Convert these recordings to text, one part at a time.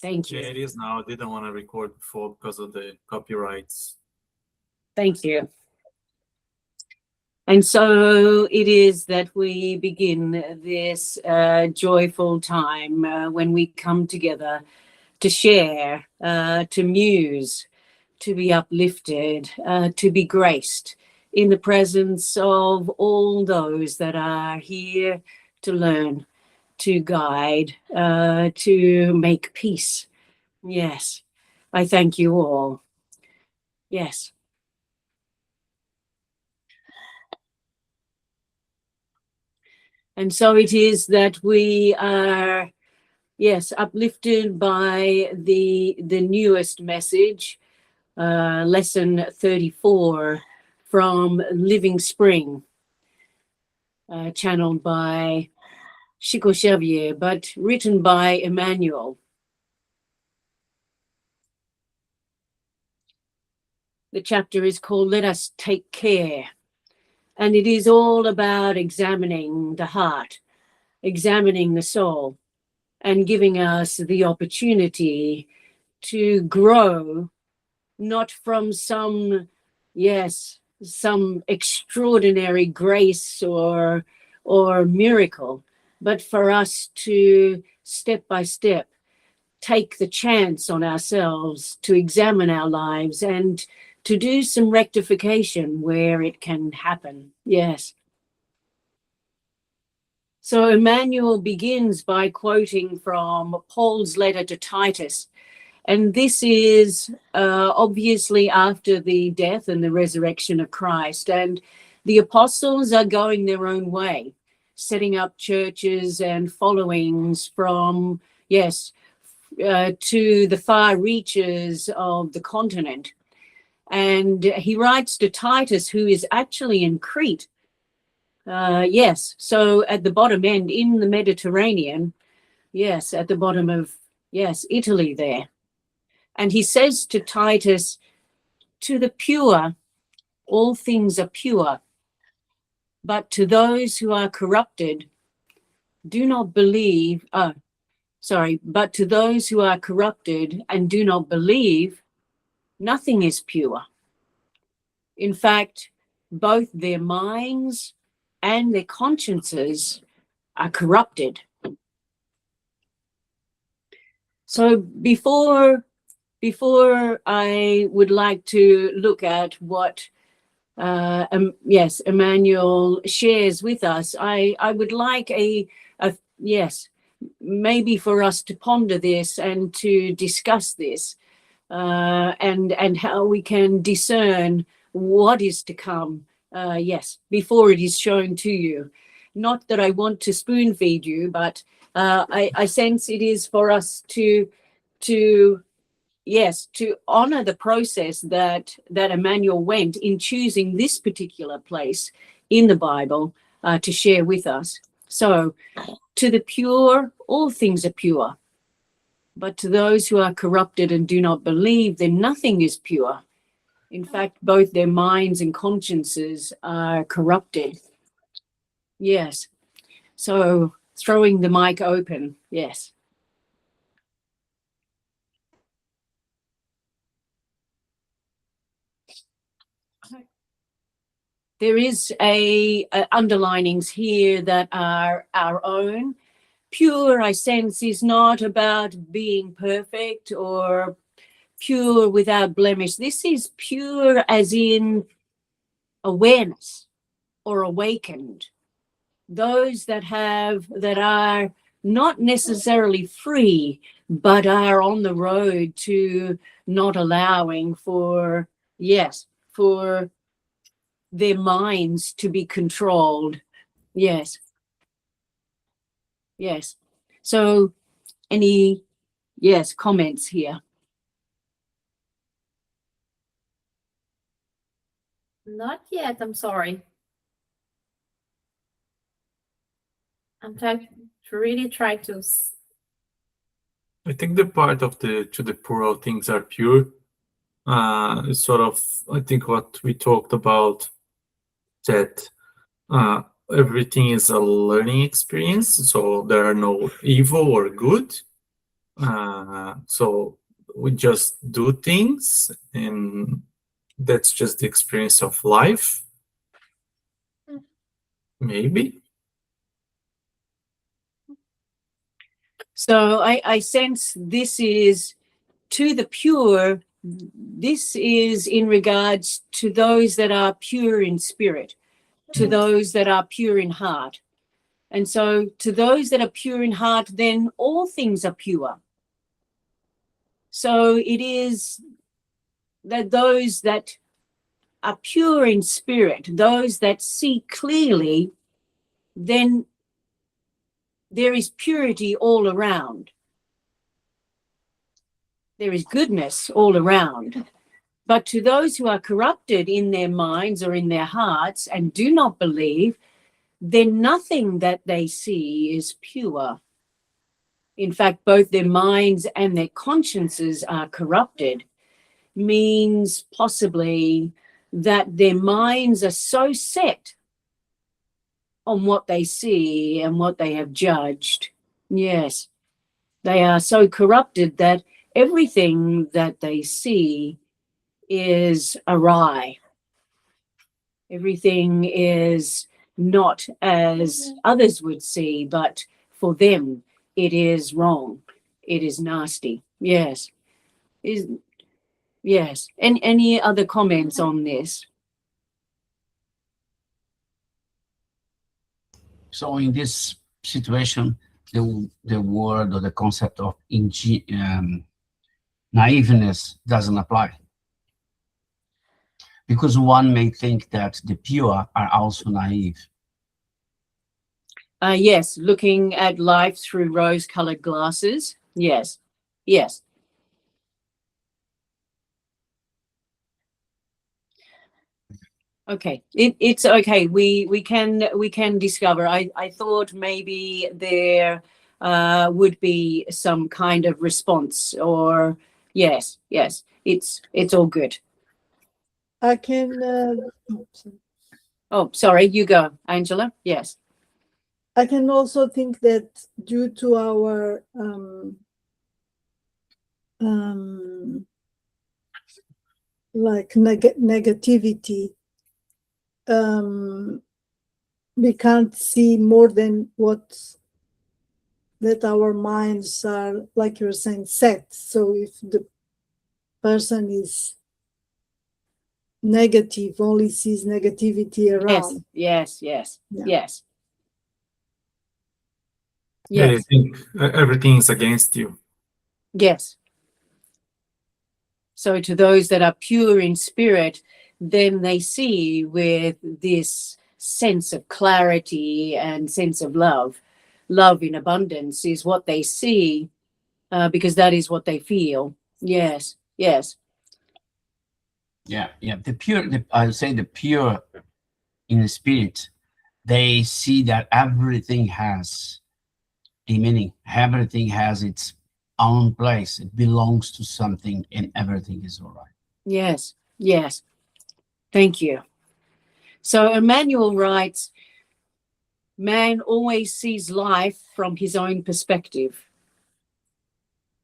Thank you. Yeah, it is now. I didn't want to record before because of the copyrights. Thank you. And so it is that we begin this joyful time when we come together to share, to muse, to be uplifted, to be graced in the presence of all those that are here to learn, to guide, to make peace. Yes, I thank you all. Yes. And so it is that we are, yes, uplifted by the newest message, lesson 34 from Living Spring, channeled by Chico Xavier, but written by Emmanuel. The chapter is called Let Us Take Care. And it is all about examining the heart, examining the soul, and giving us the opportunity to grow, not from some extraordinary grace or miracle, but for us to step by step take the chance on ourselves to examine our lives and to do some rectification where it can happen. Yes. So Emmanuel begins by quoting from Paul's letter to Titus. And this is obviously after the death and the resurrection of Christ. And the apostles are going their own way, setting up churches and followings from, to the far reaches of the continent. And he writes to Titus, who is actually in Crete. So at the bottom end in the Mediterranean, at the bottom of, Italy there. And he says to Titus, to the pure, all things are pure. But to those who are corrupted, but to those who are corrupted and do not believe, nothing is pure. In fact, both their minds and their consciences are corrupted. So before I would like to look at what Emmanuel shares with us, I would like maybe for us to ponder this and to discuss this, and how we can discern what is to come, before it is shown to you. Not that I want to spoon feed you, but I sense it is for us to honor the process that Emmanuel went in choosing this particular place in the Bible to share with us. So, to the pure, all things are pure. But to those who are corrupted and do not believe, then nothing is pure. In fact, both their minds and consciences are corrupted. Yes. So, throwing the mic open. Yes. There is underlinings here that are our own. Pure, I sense, is not about being perfect or pure without blemish. This is pure as in awareness or awakened. Those that are not necessarily free, but are on the road to not allowing for their minds to be controlled. Yes. So any comments here? Not yet, I'm sorry. I'm trying to I think the part of to the poor, all things are pure, is sort of, I think, what we talked about, that everything is a learning experience, so there are no evil or good. So we just do things, and that's just the experience of life. Maybe. So I sense this is to the pure. This is in regards to those that are pure in spirit, to those that are pure in heart. And so to those that are pure in heart, then all things are pure. So it is that those that are pure in spirit, those that see clearly, then there is purity all around. There is goodness all around. But to those who are corrupted in their minds or in their hearts and do not believe, then nothing that they see is pure. In fact, both their minds and their consciences are corrupted, means possibly that their minds are so set on what they see and what they have judged. Yes, they are so corrupted that everything that they see is awry. Everything is not as others would see, but for them, it is wrong. It is nasty. Yes. Yes. And any other comments on this? So in this situation, the word or the concept of naiveness doesn't apply. Because one may think that the pure are also naive. Yes, looking at life through rose-colored glasses. Yes, yes. Okay, it's okay. We can discover. I thought maybe there would be some kind of response, or yes. It's all good. I can. Oh, sorry. You go, Angela. Yes. I can also think that due to our like negativity, we can't see more than what that our minds are, like you're saying, set. So if the person is negative, only sees negativity around. Yes. Yeah. Yes. Yeah, I Yes. think everything is against you. Yes. So to those that are pure in spirit, then they see with this sense of clarity and sense of love. Love in abundance is what they see, because that is what they feel. Yes. Yeah. The pure, I'll say the pure in the spirit, they see that everything has a meaning. Everything has its own place. It belongs to something, and everything is all right. Yes. Thank you. So Emmanuel writes, man always sees life from his own perspective.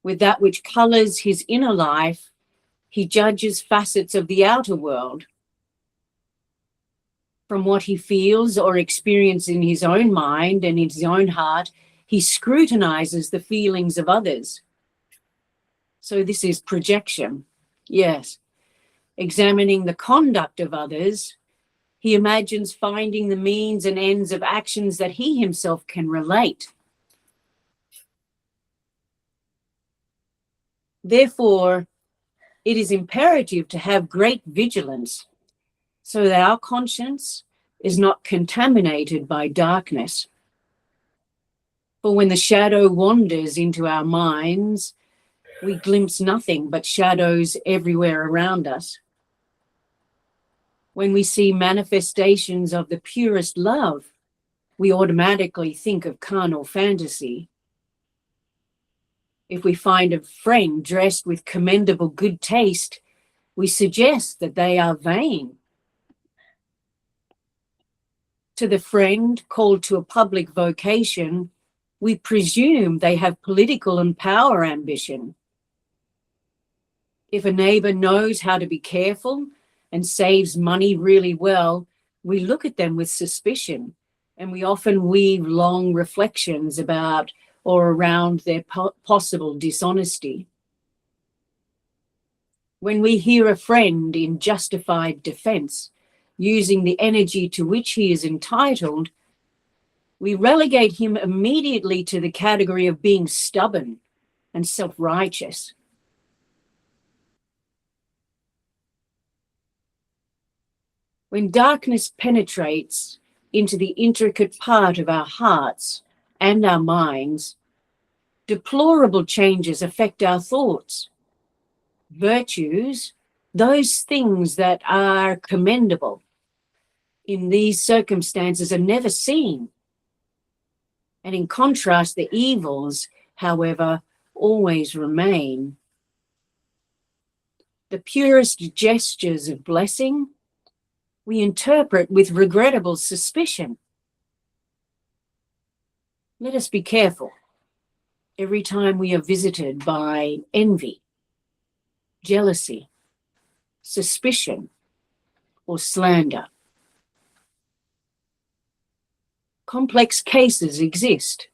With that which colors his inner life, he judges facets of the outer world. From what he feels or experiences in his own mind and in his own heart, he scrutinizes the feelings of others. So this is projection. Yes. Examining the conduct of others, he imagines finding the means and ends of actions that he himself can relate. Therefore, it is imperative to have great vigilance so that our conscience is not contaminated by darkness. For when the shadow wanders into our minds, we glimpse nothing but shadows everywhere around us. When we see manifestations of the purest love, we automatically think of carnal fantasy. If we find a friend dressed with commendable good taste, we suggest that they are vain. To the friend called to a public vocation, We presume they have political and power ambition. If a neighbor knows how to be careful and saves money really well, we look at them with suspicion, and we often weave long reflections about or around their possible dishonesty. When we hear a friend in justified defense using the energy to which he is entitled, we relegate him immediately to the category of being stubborn and self-righteous. When darkness penetrates into the intricate part of our hearts and our minds, deplorable changes affect our thoughts. Virtues, those things that are commendable in these circumstances, are never seen. And in contrast, the evils, however, always remain. The purest gestures of blessing we interpret with regrettable suspicion. Let us be careful every time we are visited by envy, jealousy, suspicion, or slander. Complex cases exist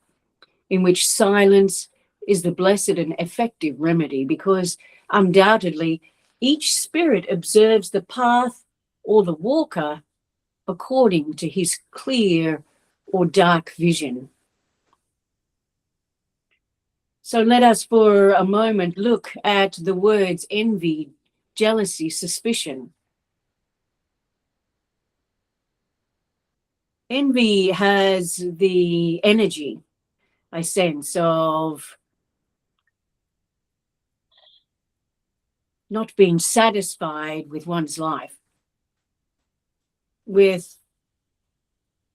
in which silence is the blessed and effective remedy, because undoubtedly each spirit observes the path or the walker according to his clear or dark vision. So let us for a moment look at the words envy, jealousy, suspicion. Envy has the energy, I sense, of not being satisfied with one's life, with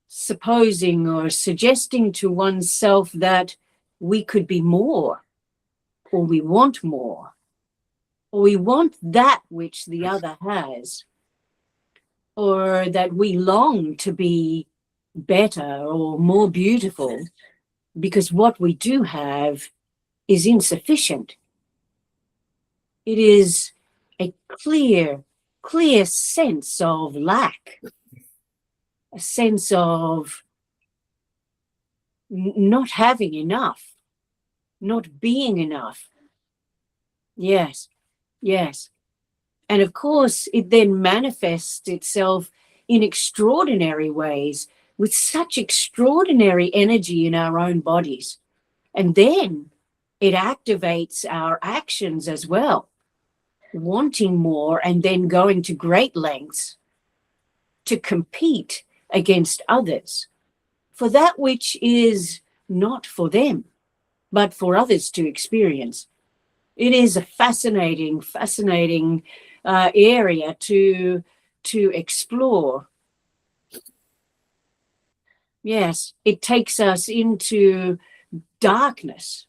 supposing or suggesting to oneself that we could be more, or we want more, or we want that which the other has, or that we long to be better or more beautiful because what we do have is insufficient. It is a clear sense of lack, a sense of not having enough, not being enough. Yes, yes. And of course, it then manifests itself in extraordinary ways with such extraordinary energy in our own bodies. And then it activates our actions as well, wanting more and then going to great lengths to compete against others for that which is not for them, but for others to experience. It is a fascinating area to explore. Yes, it takes us into darkness.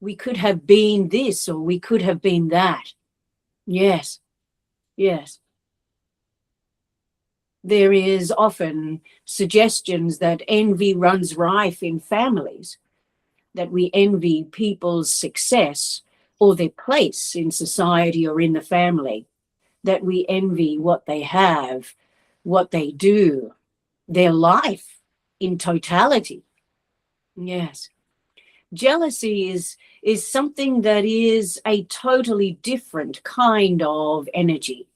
We could have been this or we could have been that. Yes, yes. There is often suggestions that envy runs rife in families, that we envy people's success or their place in society or in the family, that we envy what they have, what they do, their life in totality. Yes. Jealousy is something that is a totally different kind of energy.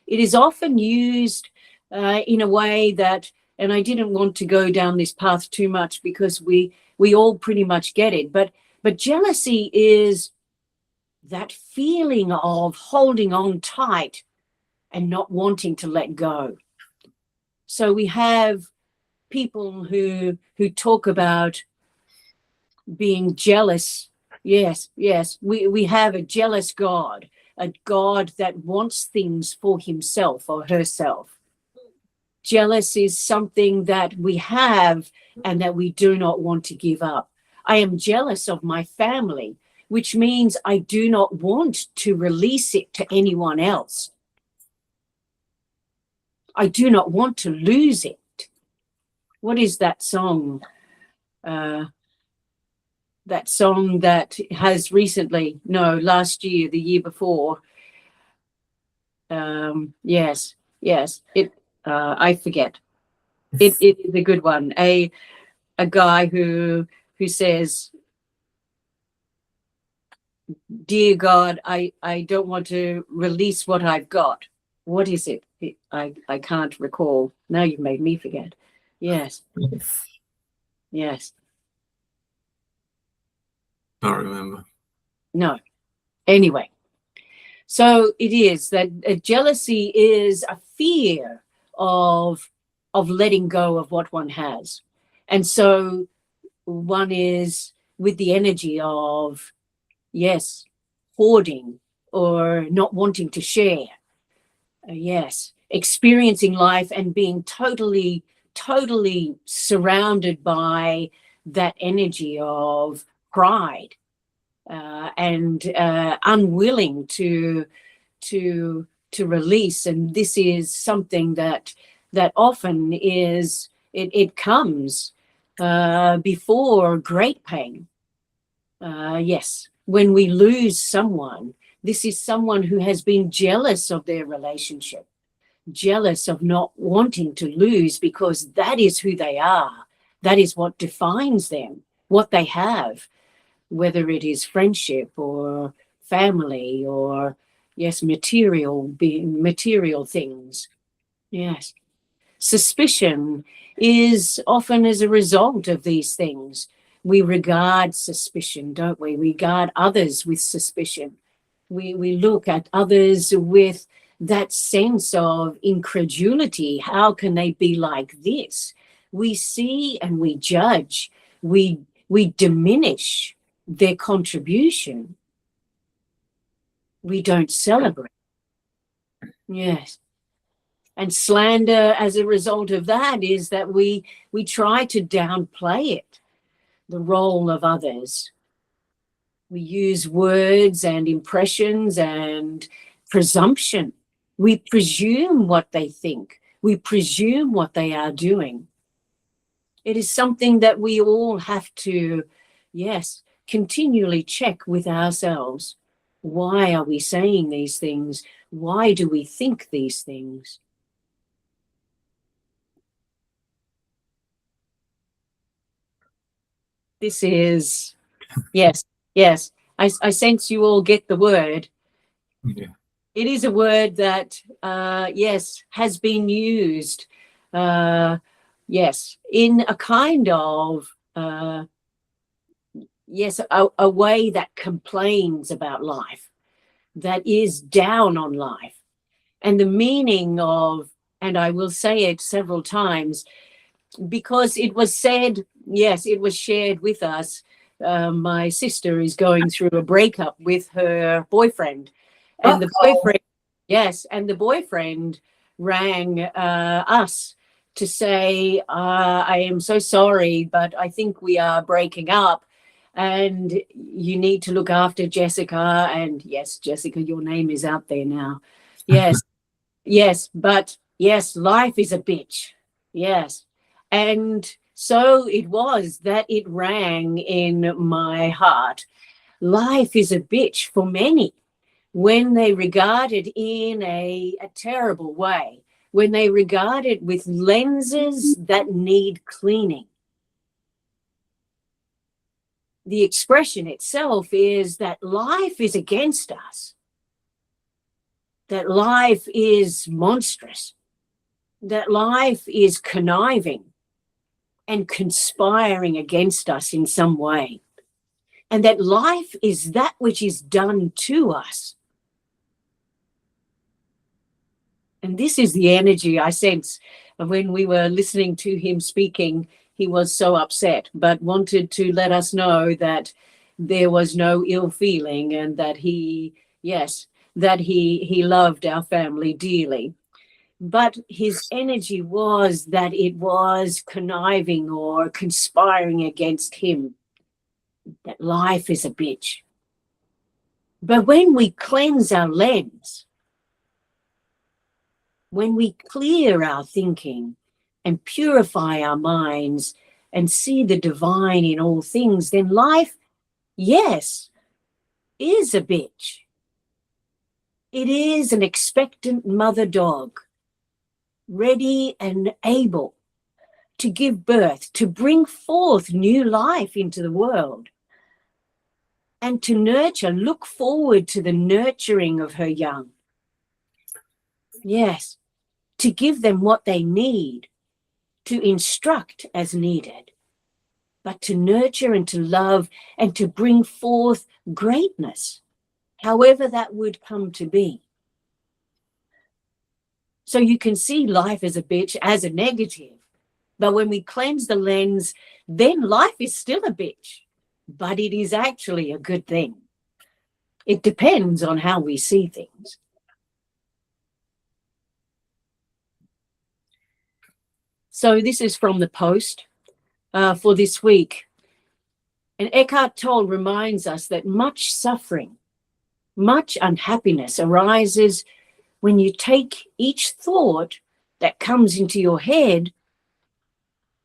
It is often used in a way that, and I didn't want to go down this path too much because we all pretty much get it, but jealousy is that feeling of holding on tight and not wanting to let go. So we have people who talk about being jealous. Yes, yes. We have a jealous God, a God that wants things for himself or herself. Jealous is something that we have and that we do not want to give up. I am jealous of my family, which means I do not want to release it to anyone else. I do not want to lose it. What is that song? that song that has recently, no, last year, the year before. Yes, I forget. It is a good one. A guy who says, "Dear God, I don't want to release what I've got." What is it? I can't recall. Now you've made me forget. Yes. Yes. Can't remember. No. Anyway, so it is that jealousy is a fear of letting go of what one has, and so one is with the energy of, yes, hoarding or not wanting to share. Yes, experiencing life and being totally surrounded by that energy of pride, and unwilling to release. And this is something that often is, it comes before great pain. Yes, when we lose someone, this is someone who has been jealous of their relationship, jealous of not wanting to lose, because that is who they are. That is what defines them, what they have, whether it is friendship or family or, yes, material things. Yes. Suspicion is often as a result of these things. We regard suspicion, don't we? We regard others with suspicion. We look at others with that sense of incredulity. How can they be like this? We see and we judge. We diminish their contribution. We don't celebrate. Yes. And slander, as a result of that, is that we try to downplay it, the role of others. We use words and impressions and presumption. We presume what they think. We presume what they are doing. It is something that we all have to, yes, continually check with ourselves. Why are we saying these things? Why do we think these things? This is, yes. I sense you all get the word. Yeah. It is a word that, yes, has been used, yes, in a kind of, yes, a way that complains about life, that is down on life. And the meaning of, and I will say it several times, because it was said, yes, it was shared with us. My sister is going through a breakup with her boyfriend, and the boyfriend, yes, and the boyfriend rang us to say, I am so sorry, but I think we are breaking up, and you need to look after Jessica. And yes, Jessica, your name is out there now. Yes, yes, but yes, life is a bitch. Yes. And so it was that it rang in my heart. Life is a bitch for many when they regard it in a terrible way, when they regard it with lenses that need cleaning. The expression itself is that life is against us, that life is monstrous, that life is conniving and conspiring against us in some way, and that life is that which is done to us. And this is the energy I sense when we were listening to him speaking. He was so upset, but wanted to let us know that there was no ill feeling, and that he, yes, that he loved our family dearly. But his energy was that it was conniving or conspiring against him, that life is a bitch. But when we cleanse our lens, when we clear our thinking and purify our minds, and see the divine in all things, then life, yes, is a bitch. It is an expectant mother dog, ready and able to give birth, to bring forth new life into the world, and to nurture, look forward to the nurturing of her young. Yes, to give them what they need, to instruct as needed, but to nurture and to love and to bring forth greatness, however that would come to be. So you can see life as a bitch, as a negative. But when we cleanse the lens, then life is still a bitch, but it is actually a good thing. It depends on how we see things. So this is from the post for this week. And Eckhart Tolle reminds us that much suffering, much unhappiness arises when you take each thought that comes into your head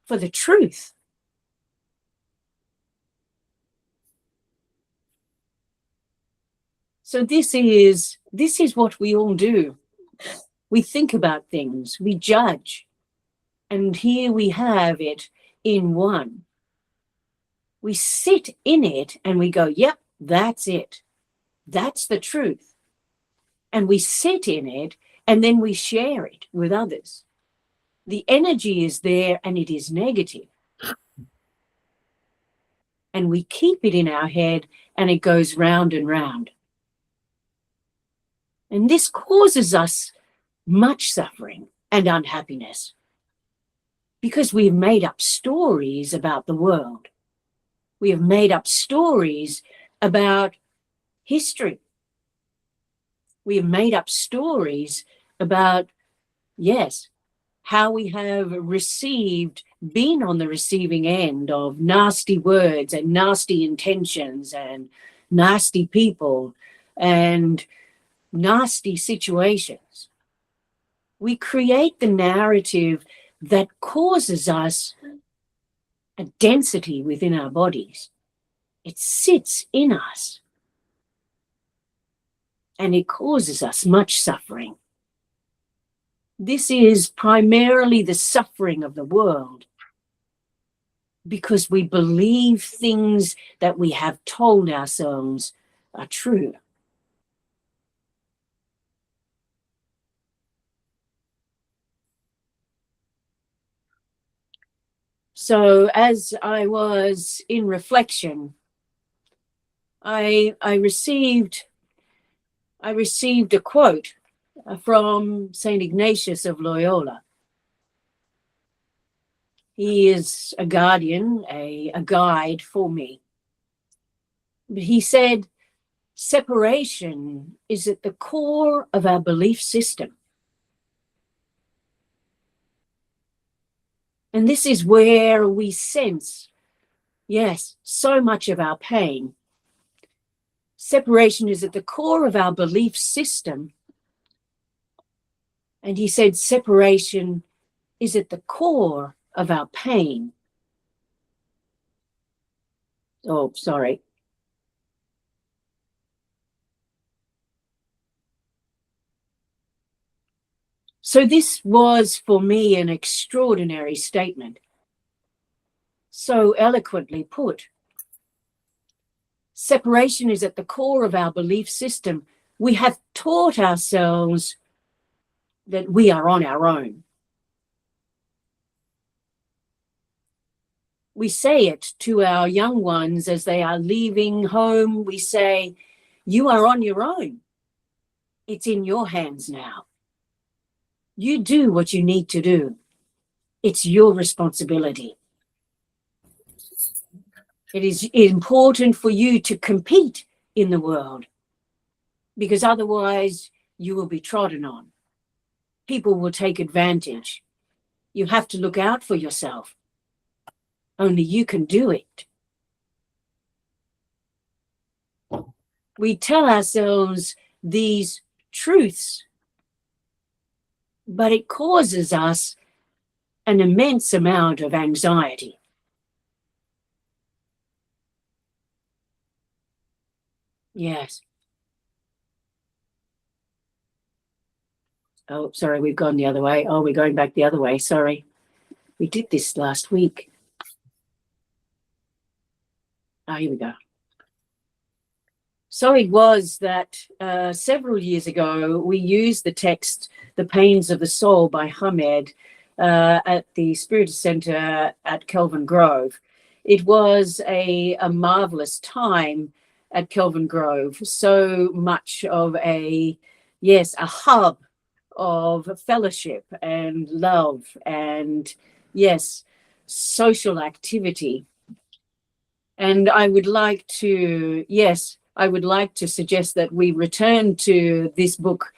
for the truth. So this is what we all do. We think about things, we judge, and here we have it in one. We sit in it and we go, yep, that's it. That's the truth. And we sit in it and then we share it with others. The energy is there and it is negative. And we keep it in our head and it goes round and round. And this causes us much suffering and unhappiness because we've made up stories about the world. We have made up stories about history. We have made up stories about, yes, how we have been on the receiving end of nasty words and nasty intentions and nasty people and nasty situations. We create the narrative that causes us a density within our bodies. It sits in us and it causes us much suffering. This is primarily the suffering of the world because we believe things that we have told ourselves are true. So as I was in reflection, I received a quote from St. Ignatius of Loyola. He is a guardian, a guide for me. But he said, separation is at the core of our belief system. And this is where we sense, yes, so much of our pain. Separation is at the core of our belief system. And he said, separation is at the core of our pain. Oh, sorry. So this was for me an extraordinary statement. So eloquently put. Separation is at the core of our belief system. We have taught ourselves that we are on our own. We say it to our young ones as they are leaving home. We say, you are on your own. It's in your hands now. You do what you need to do. It's your responsibility. It is important for you to compete in the world because otherwise you will be trodden on. People will take advantage. You have to look out for yourself. Only you can do it. We tell ourselves these truths, but it causes us an immense amount of anxiety. Yes. Oh, sorry, we've gone the other way. Oh, we're going back the other way. Sorry. We did this last week. Here we go. So it was that several years ago, we used the text, The Pains of the Soul by Hamed, at the Spirit Center at Kelvin Grove. It was a marvelous time at Kelvin Grove. So much of a hub of fellowship and love and, yes, social activity. And I would like to suggest that we return to this book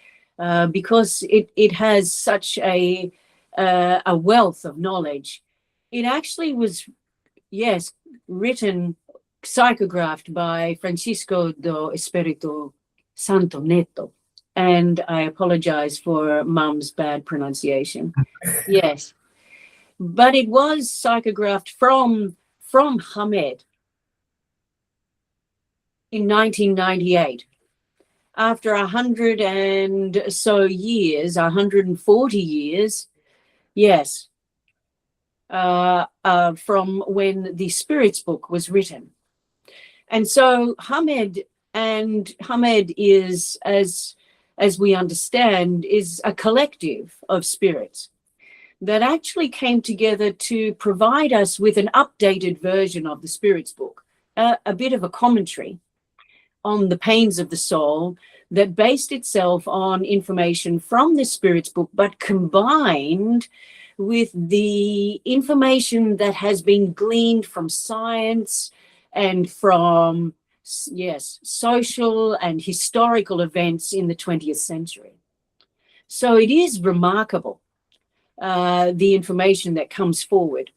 because it has such a wealth of knowledge. It actually was, written, psychographed by Francisco do Espírito Santo Neto. And I apologize for Mum's bad pronunciation. Yes. But it was psychographed from Hamed in 1998. After 100 and so years, 140 years, from when the Spirits book was written. And so Hamed is, as we understand, is a collective of spirits that actually came together to provide us with an updated version of the Spirits book, a bit of a commentary on the pains of the soul that based itself on information from the Spirits book, but combined with the information that has been gleaned from science and from, social and historical events in the 20th century. So it is remarkable, the information that comes forward.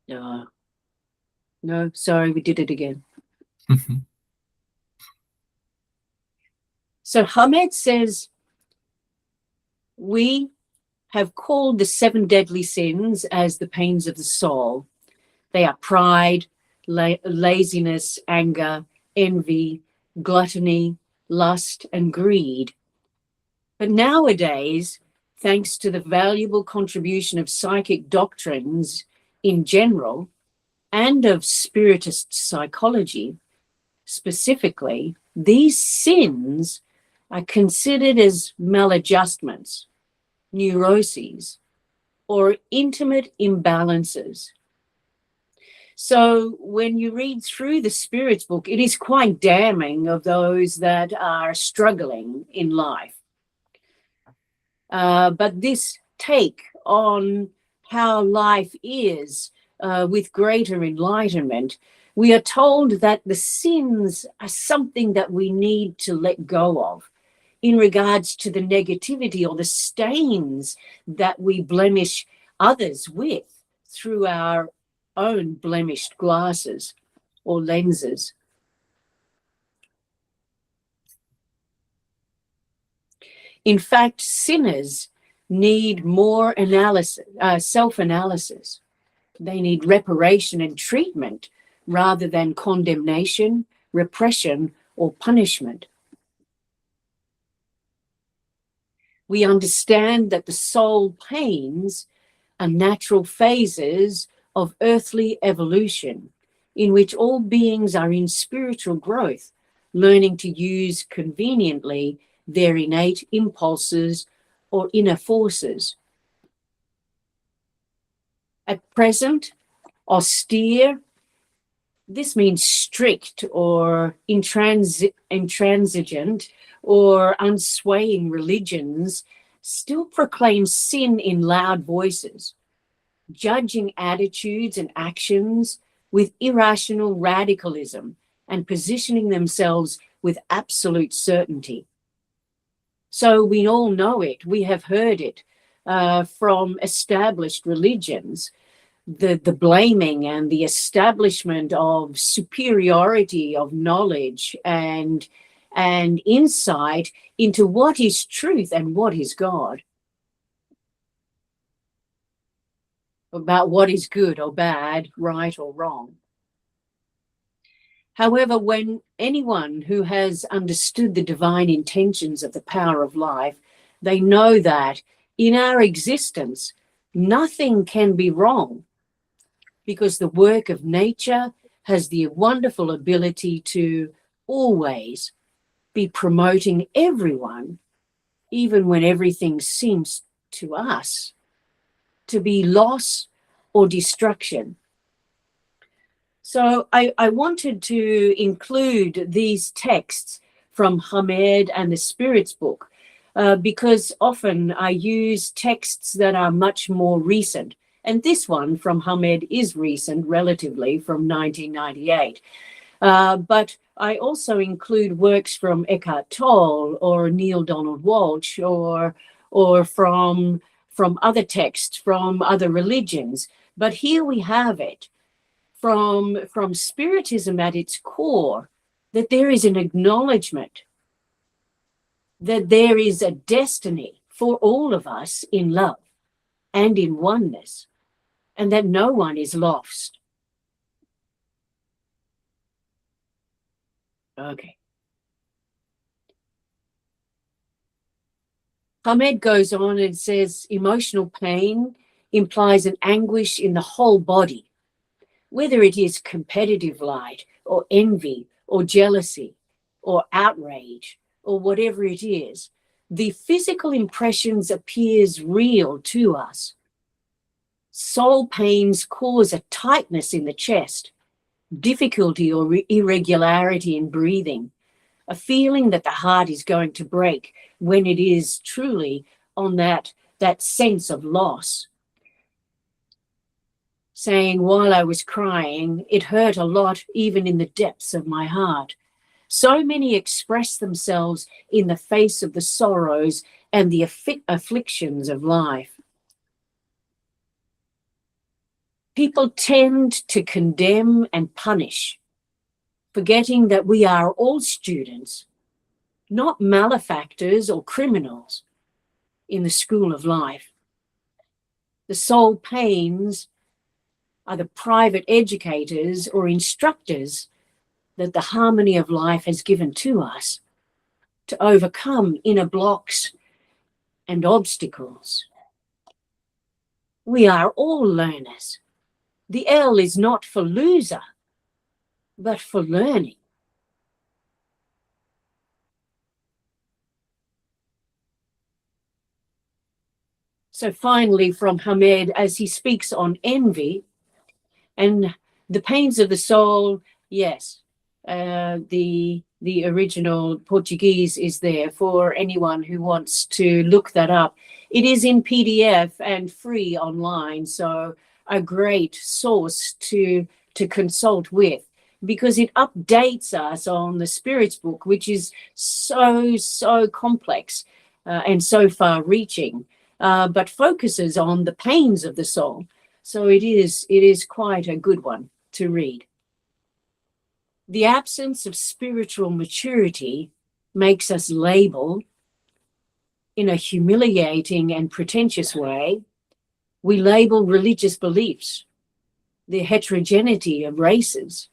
No, sorry, we did it again. So Hamed says, we have called the 7 deadly sins as the pains of the soul. They are pride, laziness, anger, envy, gluttony, lust, and greed. But nowadays, thanks to the valuable contribution of psychic doctrines in general and of spiritist psychology specifically, these sins are considered as maladjustments, neuroses, or intimate imbalances. So when you read through the Spirits book, it is quite damning of those that are struggling in life. But this take on how life is with greater enlightenment, we are told that the sins are something that we need to let go of in regards to the negativity or the stains that we blemish others with through our own blemished glasses or lenses. In fact, sinners need more analysis, self-analysis. They need reparation and treatment rather than condemnation, repression, or punishment. We understand that the soul pains are natural phases of earthly evolution in which all beings are in spiritual growth, learning to use conveniently their innate impulses or inner forces. At present, austere, this means strict or intransigent or unswaying religions still proclaim sin in loud voices, judging attitudes and actions with irrational radicalism and positioning themselves with absolute certainty. So we all know it, we have heard it from established religions, the blaming and the establishment of superiority of knowledge and insight into what is truth and what is God, about what is good or bad, right or wrong. However, when anyone who has understood the divine intentions of the power of life, they know that in our existence, nothing can be wrong, because the work of nature has the wonderful ability to always be promoting everyone, even when everything seems to us to be loss or destruction. So I wanted to include these texts from Hamed and the Spirit's book because often I use texts that are much more recent. And this one from Hamed is recent, relatively, from 1998. But I also include works from Eckhart Tolle or Neale Donald Walsch or from other texts from other religions. But here we have it from Spiritism at its core, that there is an acknowledgement that there is a destiny for all of us in love and in oneness, and that no one is lost. Okay. Hamed goes on and says, emotional pain implies an anguish in the whole body, whether it is competitive light or envy or jealousy or outrage or whatever it is. The physical impressions appears real to us. Soul pains cause a tightness in the chest, difficulty or irregularity in breathing, a feeling that the heart is going to break when it is truly on that sense of loss. Saying, while I was crying, it hurt a lot even in the depths of my heart. So many express themselves in the face of the sorrows and the afflictions of life. People tend to condemn and punish, forgetting that we are all students, not malefactors or criminals in the school of life. The soul pains are the private educators or instructors that the harmony of life has given to us to overcome inner blocks and obstacles. We are all learners. The L is not for loser, but for learning. So finally, from Hamed, as he speaks on envy and the pains of the soul, yes, the original Portuguese is there for anyone who wants to look that up. It is in PDF and free online, so a great source to consult with, because it updates us on the Spirit's book, which is so complex and so far-reaching, but focuses on the pains of the soul. So it is quite a good one to read. The absence of spiritual maturity makes us label in a humiliating and pretentious way. We label religious beliefs, the heterogeneity of races,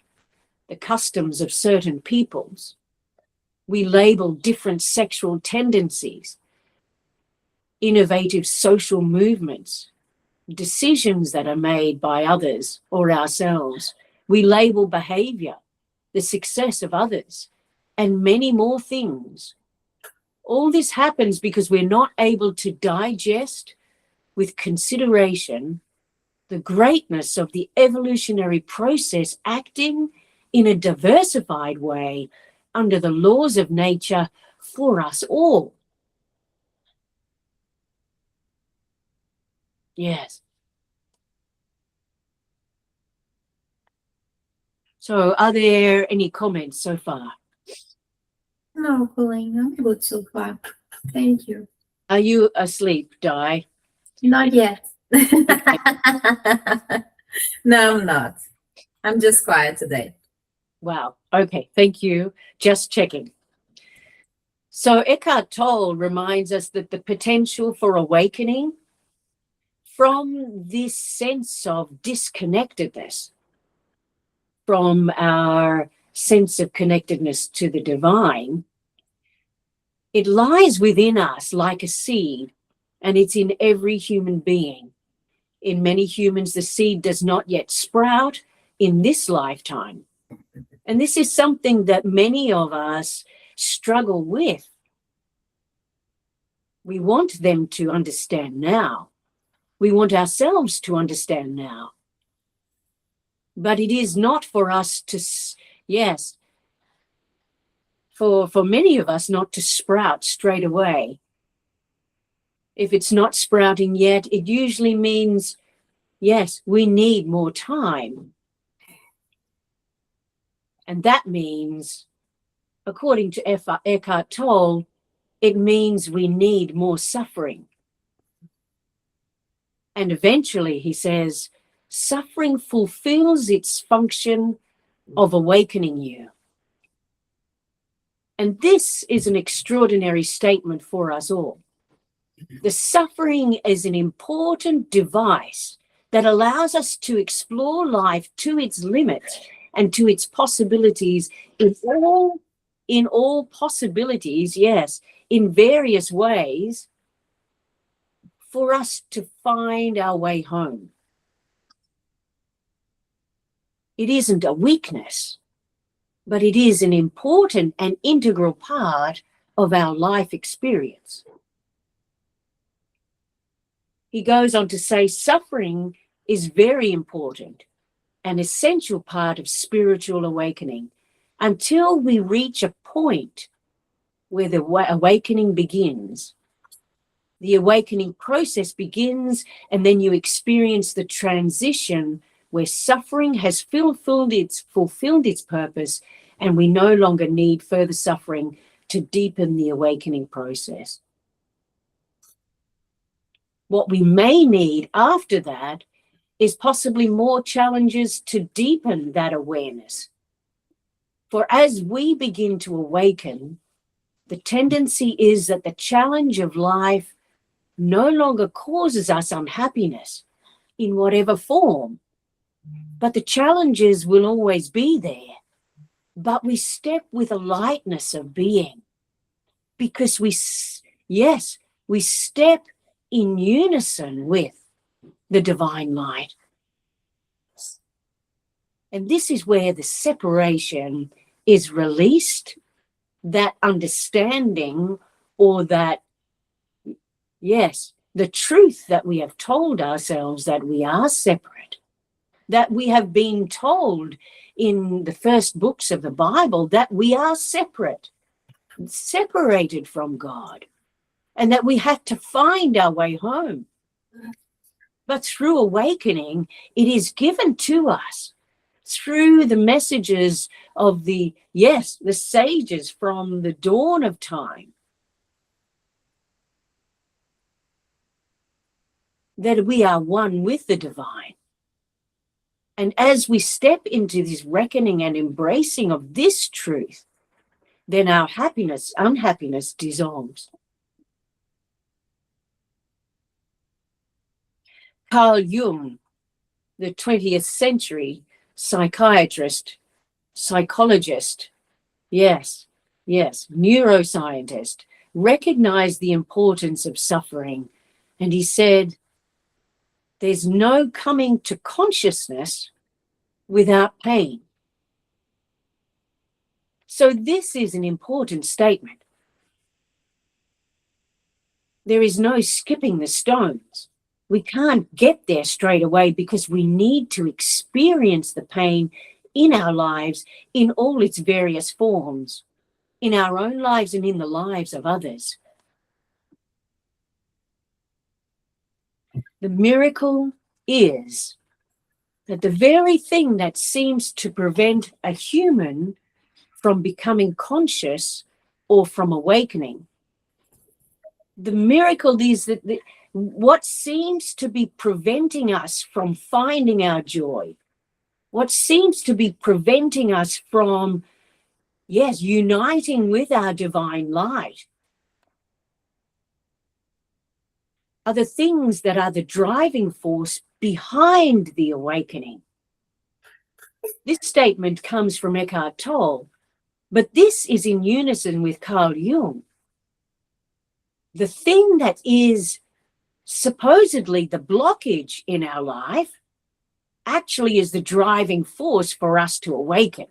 the customs of certain peoples. We label different sexual tendencies, innovative social movements, decisions that are made by others or ourselves. We label behavior, the success of others, and many more things. All this happens because we're not able to digest with consideration the greatness of the evolutionary process acting in a diversified way under the laws of nature for us all. Yes. So are there any comments so far? No, Colleen, I'm good so far. Thank you. Are you asleep, Di? Not yet. No, I'm not. I'm just quiet today. Wow. Okay. Thank you. Just checking. So Eckhart Tolle reminds us that the potential for awakening from this sense of disconnectedness from our sense of connectedness to the divine, it lies within us like a seed, and it's in every human being. In many humans, the seed does not yet sprout in this lifetime. And this is something that many of us struggle with. We want them to understand now. We want ourselves to understand now. But it is not for us to, yes, for many of us not to sprout straight away. If it's not sprouting yet, it usually means, yes, we need more time. And that means, according to Eckhart Tolle, it means we need more suffering. And eventually, he says, suffering fulfills its function of awakening you. And this is an extraordinary statement for us all. The suffering is an important device that allows us to explore life to its limits and to its possibilities in all possibilities, yes, in various ways, for us to find our way home. It isn't a weakness, but it is an important and integral part of our life experience. He goes on to say suffering is very important, an essential part of spiritual awakening, until we reach a point where the awakening begins. The awakening process begins, and then you experience the transition where suffering has fulfilled its purpose, and we no longer need further suffering to deepen the awakening process. What we may need after that is possibly more challenges to deepen that awareness. For as we begin to awaken, the tendency is that the challenge of life no longer causes us unhappiness in whatever form, but the challenges will always be there. But we step with a lightness of being because we step in unison with the divine light. And this is where the separation is released, that understanding, or that, yes, the truth that we have told ourselves that we are separate, that we have been told in the first books of the Bible that we are separate, separated from God, and that we have to find our way home. But through awakening, it is given to us through the messages of the sages from the dawn of time, that we are one with the divine. And as we step into this reckoning and embracing of this truth, then our unhappiness dissolves. Carl Jung, the 20th century psychiatrist, psychologist, neuroscientist, recognized the importance of suffering. And he said, there's no coming to consciousness without pain. So this is an important statement. There is no skipping the stones. We can't get there straight away because we need to experience the pain in our lives in all its various forms, in our own lives and in the lives of others. The miracle is that the very thing that seems to prevent a human from becoming conscious or from awakening, the miracle is that what seems to be preventing us from finding our joy, what seems to be preventing us from, uniting with our divine light, are the things that are the driving force behind the awakening. This statement comes from Eckhart Tolle, but this is in unison with Carl Jung. The thing that is supposedly the blockage in our life actually is the driving force for us to awaken.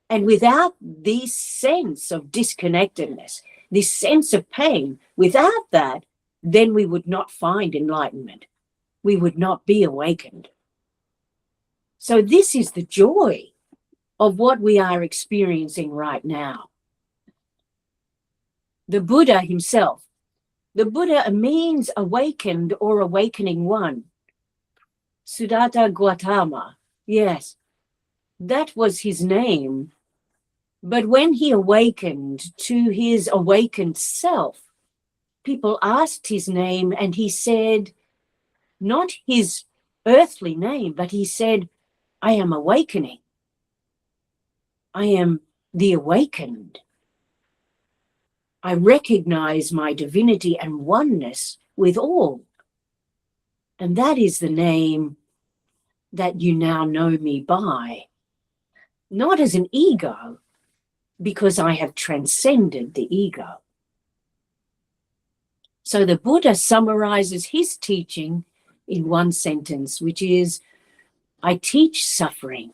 And without this sense of disconnectedness, this sense of pain, without that, then we would not find enlightenment. We would not be awakened. So this is the joy of what we are experiencing right now. The Buddha himself, the Buddha means awakened or awakening one. Siddhartha Gautama, yes, that was his name. But when he awakened to his awakened self, people asked his name and he said, not his earthly name, but he said, I am awakening. I am the awakened. I recognize my divinity and oneness with all. And that is the name that you now know me by. Not as an ego, because I have transcended the ego. So the Buddha summarizes his teaching in one sentence, which is, I teach suffering.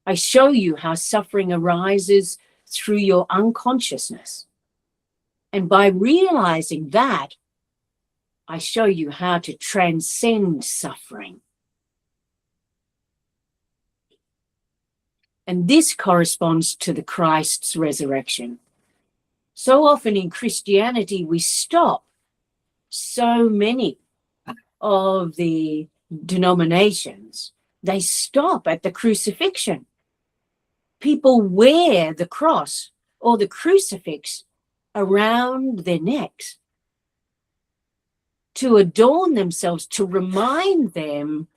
I show you how suffering arises through your unconsciousness. And by realizing that, I show you how to transcend suffering. And this corresponds to the Christ's resurrection. So often in Christianity, we stop. So many of the denominations, they stop at the crucifixion. People wear the cross or the crucifix around their necks to adorn themselves, to remind them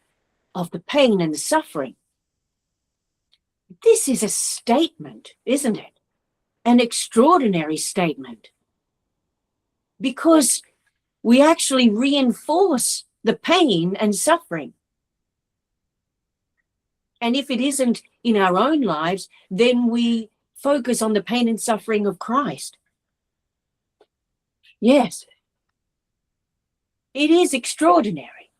of the pain and the suffering. This is a statement, isn't it? An extraordinary statement. Because we actually reinforce the pain and suffering. And if it isn't in our own lives, then we focus on the pain and suffering of Christ. Yes. It is extraordinary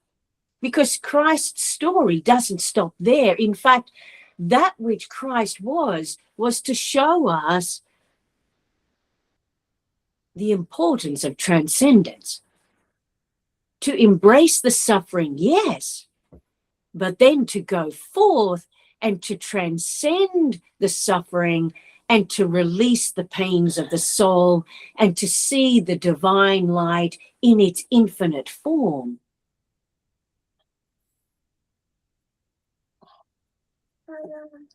because Christ's story doesn't stop there. In fact, that which Christ was to show us the importance of transcendence. To embrace the suffering, yes, but then to go forth and to transcend the suffering and to release the pains of the soul and to see the divine light in its infinite form.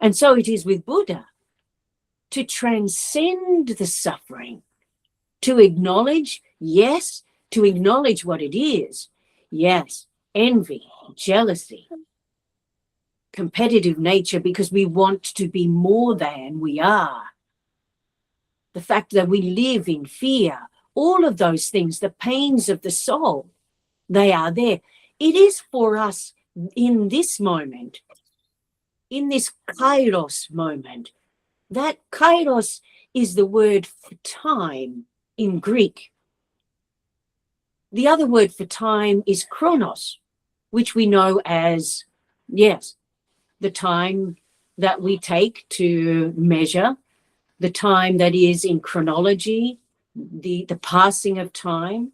And so it is with Buddha, to transcend the suffering, to acknowledge, yes, to acknowledge what it is, yes, envy, jealousy, competitive nature because we want to be more than we are. The fact that we live in fear, all of those things, the pains of the soul, they are there. It is for us in this moment, in this kairos moment. That kairos is the word for time in Greek. The other word for time is chronos, which we know as, yes, the time that we take to measure, the time that is in chronology, the passing of time.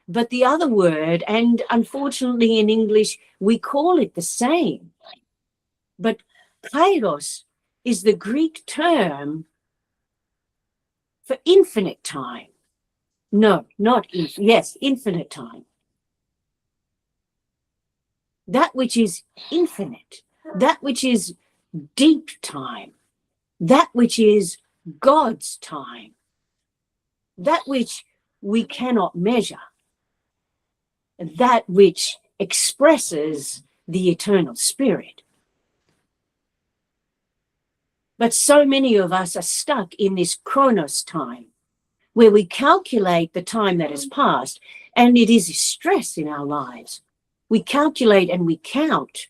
But the other word, and unfortunately in English, we call it the same. But kairos is the Greek term for infinite time. No, not infinite. Yes, infinite time. That which is infinite, that which is deep time, that which is God's time, that which we cannot measure, that which expresses the eternal spirit. But so many of us are stuck in this chronos time, where we calculate the time that has passed, and it is stress in our lives. We calculate and we count.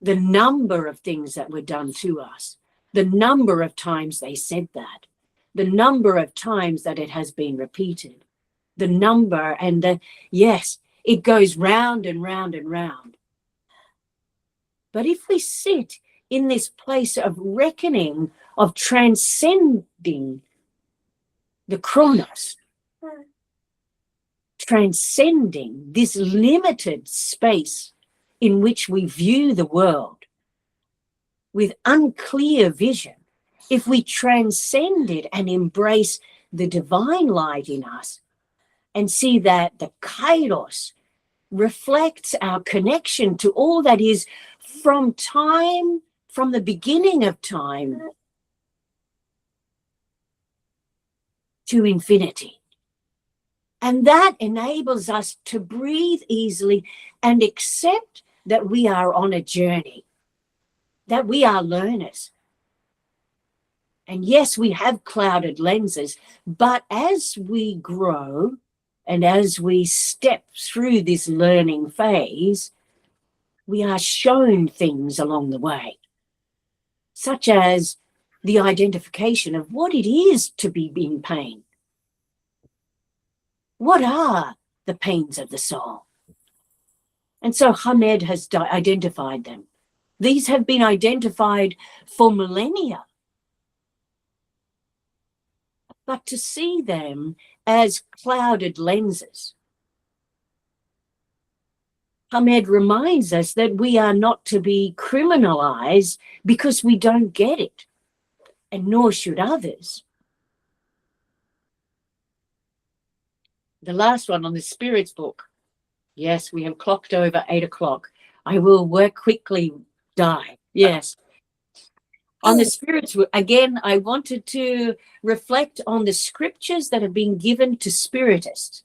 the number of things that were done to us, the number of times they said that, the number of times that it has been repeated, the number and the, yes, it goes round and round and round. But if we sit in this place of reckoning, of transcending the chronos, transcending this limited space in which we view the world with unclear vision, if we transcend it and embrace the divine light in us and see that the kairos reflects our connection to all that is from time, from the beginning of time to infinity. And that enables us to breathe easily and accept that we are on a journey, that we are learners. And yes, we have clouded lenses, but as we grow and as we step through this learning phase, we are shown things along the way, such as the identification of what it is to be in pain. What are the pains of the soul? And so Hamed has identified them. These have been identified for millennia. But to see them as clouded lenses, Hamed reminds us that we are not to be criminalized because we don't get it, and nor should others. The last one on the Spirits book. Yes, we have clocked over 8 o'clock. I will work quickly, die. Yes. On the Spirits, again, I wanted to reflect on the scriptures that have been given to Spiritists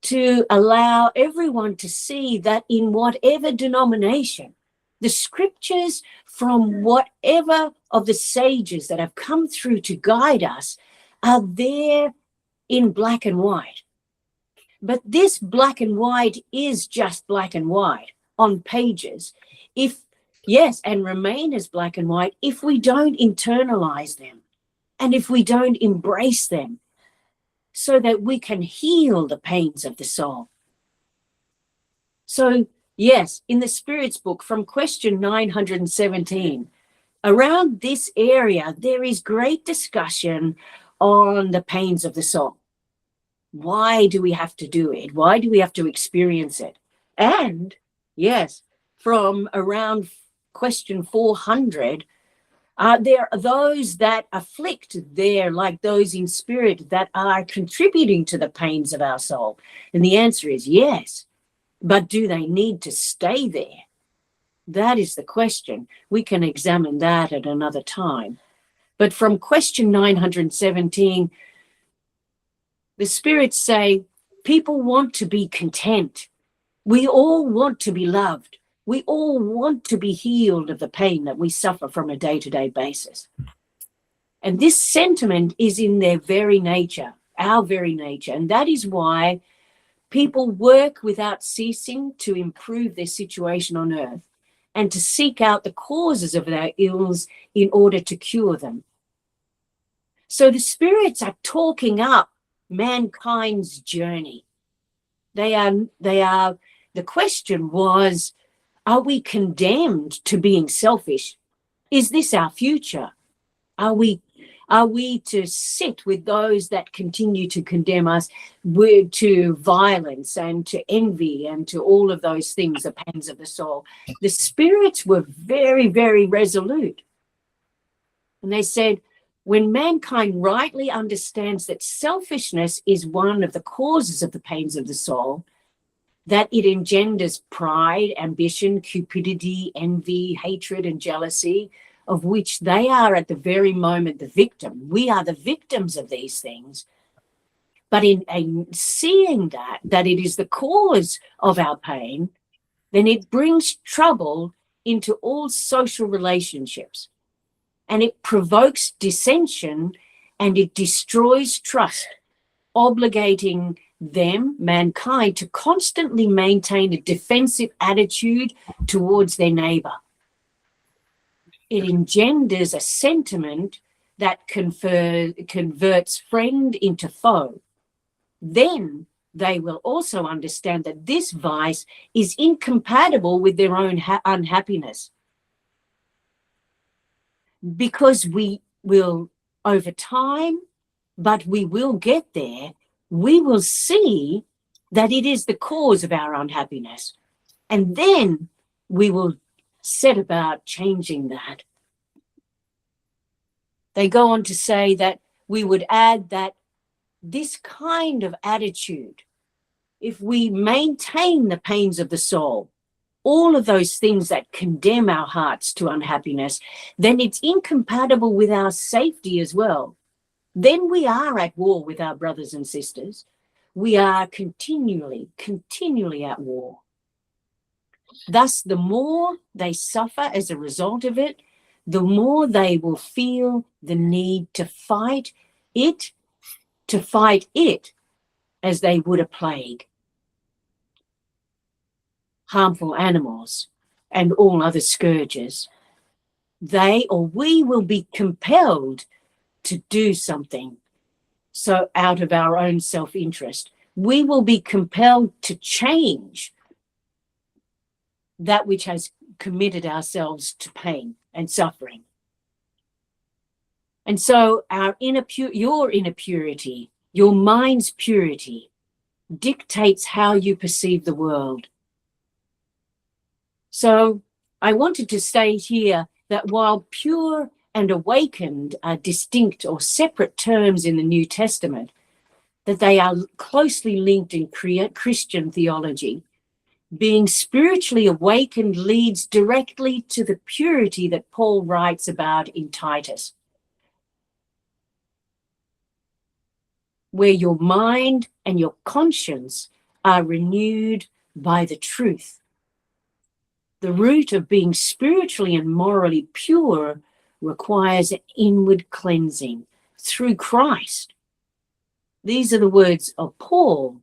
to allow everyone to see that in whatever denomination, the scriptures from whatever of the sages that have come through to guide us are there in black and white. But this black and white is just black and white on pages. Yes, and remain as black and white if we don't internalize them and if we don't embrace them so that we can heal the pains of the soul. So, yes, in the Spirits book from question 917, around this area, there is great discussion on the pains of the soul. Why do we have to do it? Why do we have to experience it? And, yes, from around question 400, there are those that afflict there, like those in spirit, that are contributing to the pains of our soul. And the answer is yes. But do they need to stay there? That is the question. We can examine that at another time. But from question 917, the spirits say, people want to be content. We all want to be loved. We all want to be healed of the pain that we suffer from a day-to-day basis. And this sentiment is in their very nature, our very nature. And that is why people work without ceasing to improve their situation on earth and to seek out the causes of their ills in order to cure them. So the spirits are talking up mankind's journey. The question was, are we condemned to being selfish? Is this our future? Are we to sit with those that continue to condemn us to violence and to envy and to all of those things, the pains of the soul? The spirits were very, very resolute. And they said, when mankind rightly understands that selfishness is one of the causes of the pains of the soul, that it engenders pride, ambition, cupidity, envy, hatred, and jealousy, of which they are at the very moment the victim. We are the victims of these things. But in seeing that it is the cause of our pain, then it brings trouble into all social relationships. And it provokes dissension and it destroys trust, obligating them, mankind, to constantly maintain a defensive attitude towards their neighbor. it engenders a sentiment that converts friend into foe. Then they will also understand that this vice is incompatible with their own unhappiness. Because we will, over time, but we will get there, we will see that it is the cause of our unhappiness. And then we will set about changing that. They go on to say that we would add that this kind of attitude, if we maintain the pains of the soul, all of those things that condemn our hearts to unhappiness, then it's incompatible with our safety as well. Then we are at war with our brothers and sisters. We are continually at war. Thus, the more they suffer as a result of it, the more they will feel the need to fight it as they would a plague. Harmful animals and all other scourges, they or we will be compelled to do something. So out of our own self-interest, we will be compelled to change that which has committed ourselves to pain and suffering. And so your inner purity, your mind's purity, dictates how you perceive the world. So I wanted to state here that while pure and awakened are distinct or separate terms in the New Testament, that they are closely linked in Christian theology. Being spiritually awakened leads directly to the purity that Paul writes about in Titus, where your mind and your conscience are renewed by the truth. The root of being spiritually and morally pure requires inward cleansing through Christ. These are the words of Paul,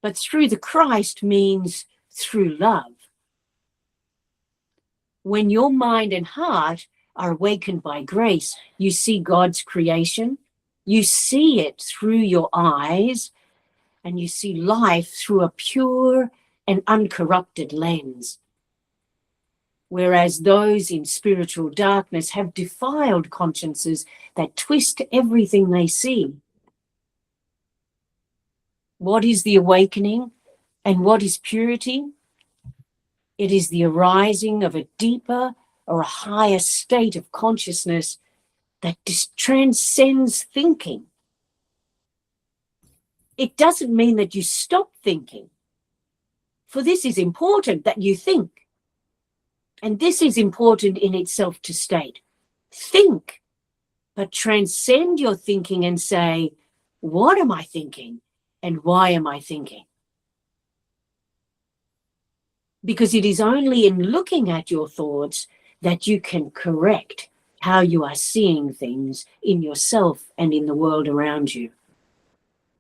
but through the Christ means through love. When your mind and heart are awakened by grace, you see God's creation, you see it through your eyes, and you see life through a pure and uncorrupted lens. Whereas those in spiritual darkness have defiled consciences that twist everything they see. What is the awakening and what is purity? It is the arising of a deeper or a higher state of consciousness that transcends thinking. It doesn't mean that you stop thinking, for this is important that you think. And this is important in itself to state. Think, but transcend your thinking and say, what am I thinking and why am I thinking? Because it is only in looking at your thoughts that you can correct how you are seeing things in yourself and in the world around you.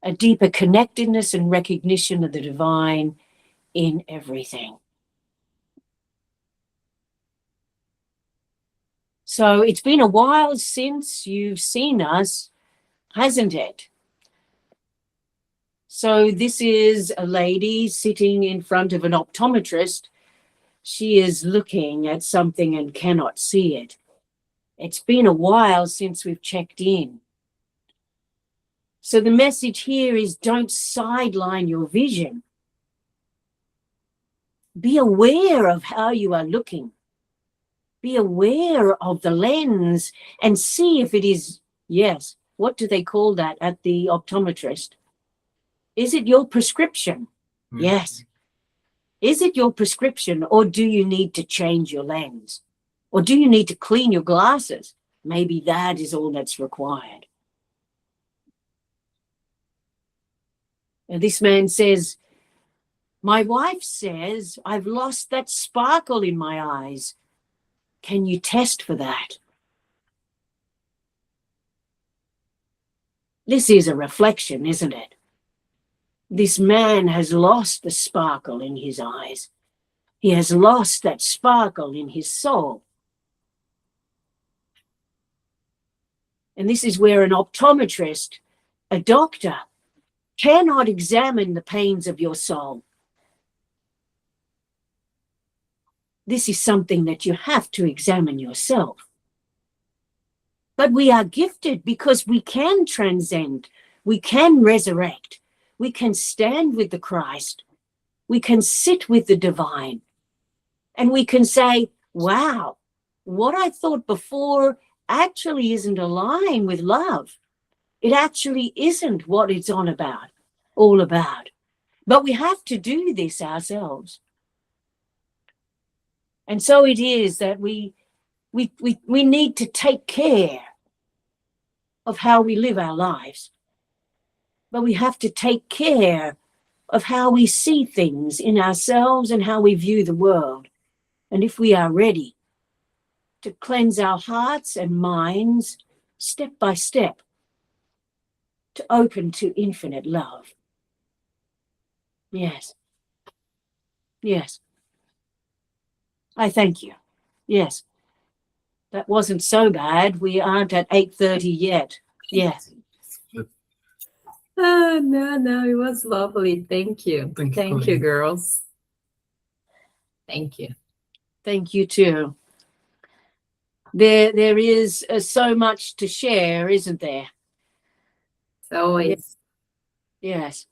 A deeper connectedness and recognition of the divine in everything. So it's been a while since you've seen us, hasn't it? So this is a lady sitting in front of an optometrist. She is looking at something and cannot see it. It's been a while since we've checked in. So the message here is don't sideline your vision. Be aware of how you are looking. Be aware of the lens and see if it is, yes, what do they call that at the optometrist? Is it your prescription? Mm. Yes. Is it your prescription, or do you need to change your lens? Or do you need to clean your glasses? Maybe that is all that's required. And this man says, my wife says I've lost that sparkle in my eyes. Can you test for that? This is a reflection, isn't it? This man has lost the sparkle in his eyes. He has lost that sparkle in his soul. And this is where an optometrist, a doctor, cannot examine the pains of your soul. This is something that you have to examine yourself. But we are gifted because we can transcend, we can resurrect, we can stand with the Christ, we can sit with the divine, and we can say, wow, what I thought before actually isn't aligned with love. It actually isn't what it's all about. But we have to do this ourselves. And so it is that we need to take care of how we live our lives. But we have to take care of how we see things in ourselves and how we view the world. And if we are ready to cleanse our hearts and minds step by step, to open to infinite love. Yes. Yes. I thank you. Yes. That wasn't so bad. We aren't at 8:30 yet. Yes. No, it was lovely. Thank you. Thank you, Thank you, Colleen. girls. Thank you. Thank you too. There is so much to share, isn't there? It's always. Yes.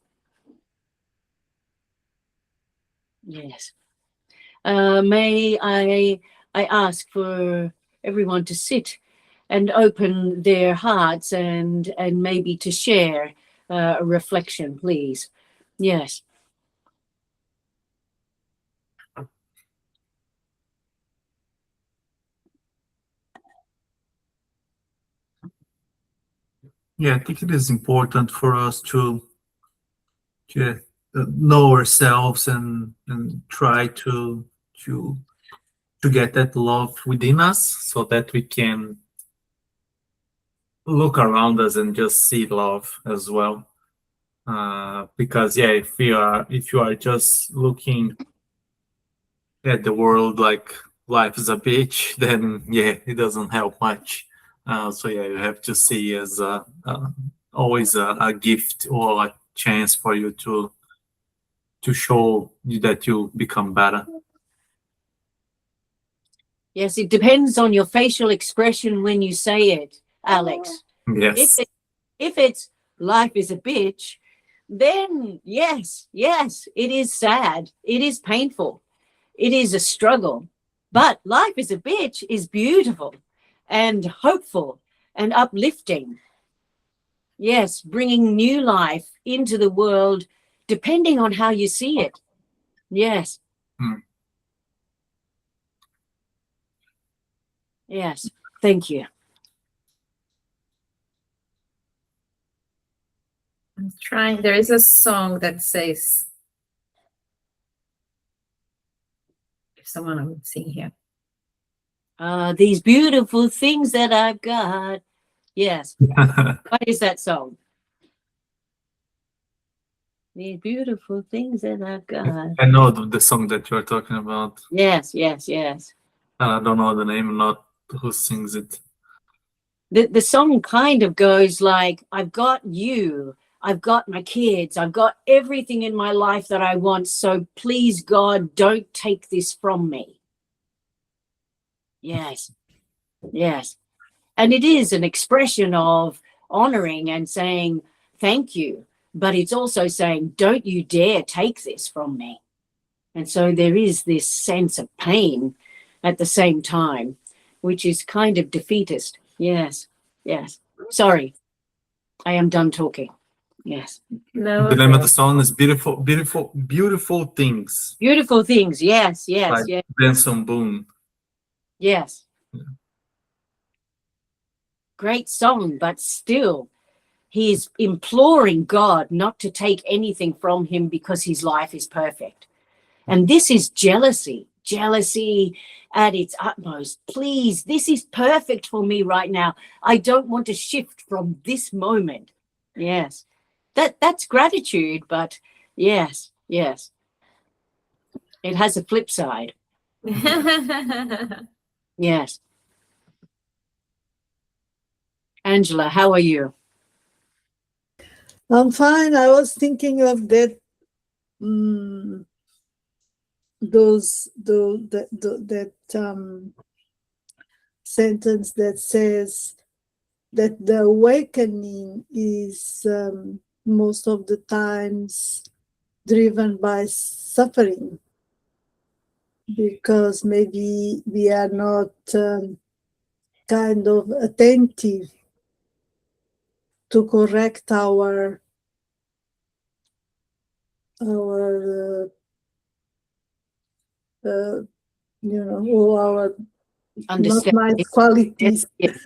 Yes. May I ask for everyone to sit and open their hearts and maybe to share a reflection, please. Yes. Yeah, I think it is important for us to know ourselves and try to get that love within us, so that we can look around us and just see love as well. Because yeah, if you are just looking at the world like life is a bitch, then yeah, it doesn't help much. So yeah, you have to see as always a gift or a chance for you to show you that you become better. Yes, it depends on your facial expression when you say it, Alex. Yes. If it's life is a bitch, then yes, it is sad. It is painful. It is a struggle. But life is a bitch is beautiful and hopeful and uplifting. Yes, bringing new life into the world, depending on how you see it. Yes. Yes. Thank you. I'm trying. There is a song that says, if someone would sing here. These beautiful things that I've got. Yes. What is that song? These beautiful things that I've got. I know the song that you're talking about. Yes. I don't know the name, not who sings it. The song kind of goes like, I've got you, I've got my kids, I've got everything in my life that I want. So please, God, don't take this from me. Yes. And it is an expression of honoring and saying thank you. But it's also saying, don't you dare take this from me. And so there is this sense of pain at the same time, which is kind of defeatist. Yes. Sorry, I am done talking. Yes. No. The name of the song is Beautiful Things. Beautiful things. Yes. By Benson Boone. Yes. Great song, but still, he is imploring God not to take anything from him because his life is perfect. And this is jealousy at its utmost. Please, this is perfect for me right now. I don't want to shift from this moment. Yes. That's gratitude, but yes. It has a flip side. Yes. Angela, how are you? I'm fine. I was thinking of that. Sentence that says that the awakening is most of the times driven by suffering, because maybe we are not kind of attentive to correct our all our not Understand? nice qualities, Yes.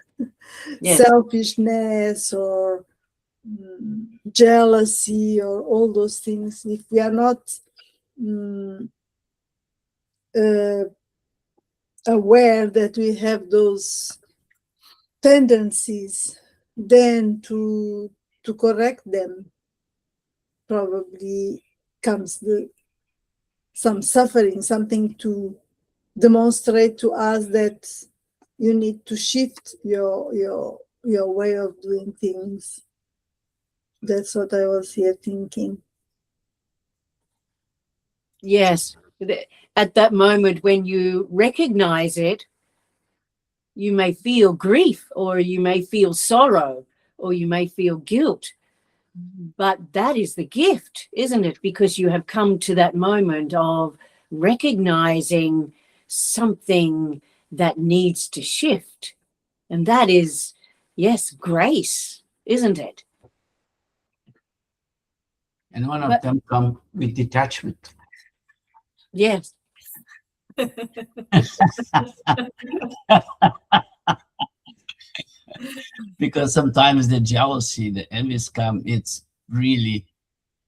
Yes. selfishness or jealousy or all those things. If we are not aware that we have those tendencies, then to correct them probably comes some suffering, something to demonstrate to us that you need to shift your way of doing things. That's what I was here thinking. Yes. At that moment when you recognize it, you may feel grief, or you may feel sorrow, or you may feel guilt. But that is the gift, isn't it? Because you have come to that moment of recognizing something that needs to shift. And that is, yes, grace, isn't it? And one of them come with detachment. Yes. Because sometimes the jealousy, the envies come, it's really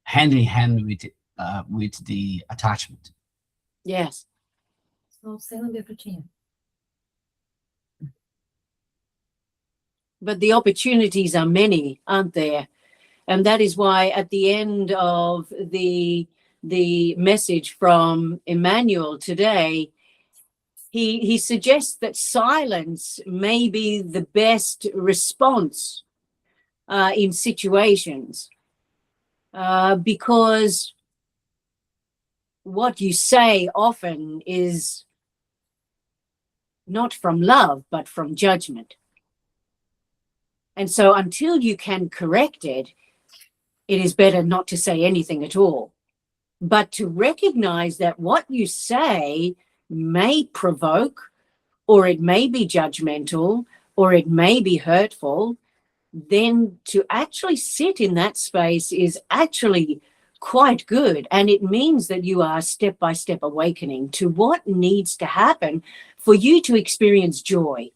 hand in hand with the attachment. Yes. But the opportunities are many, aren't there? And that is why at the end of the message from Emmanuel today, he suggests that silence may be the best response in situations, because what you say often is not from love, but from judgment. And so until you can correct it, it is better not to say anything at all, but to recognize that what you say may provoke, or it may be judgmental, or it may be hurtful. Then to actually sit in that space is actually quite good. And it means that you are step by step awakening to what needs to happen for you to experience joy.